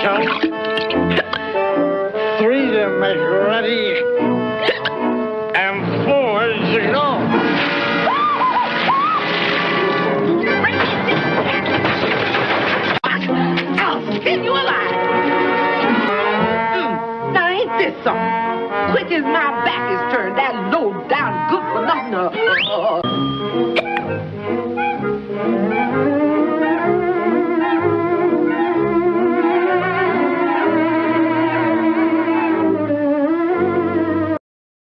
count. 3 to make ready, and 4 to go. I'll skin you alive. Now ain't this something? Quick as my back is turned, that low down good for nothing.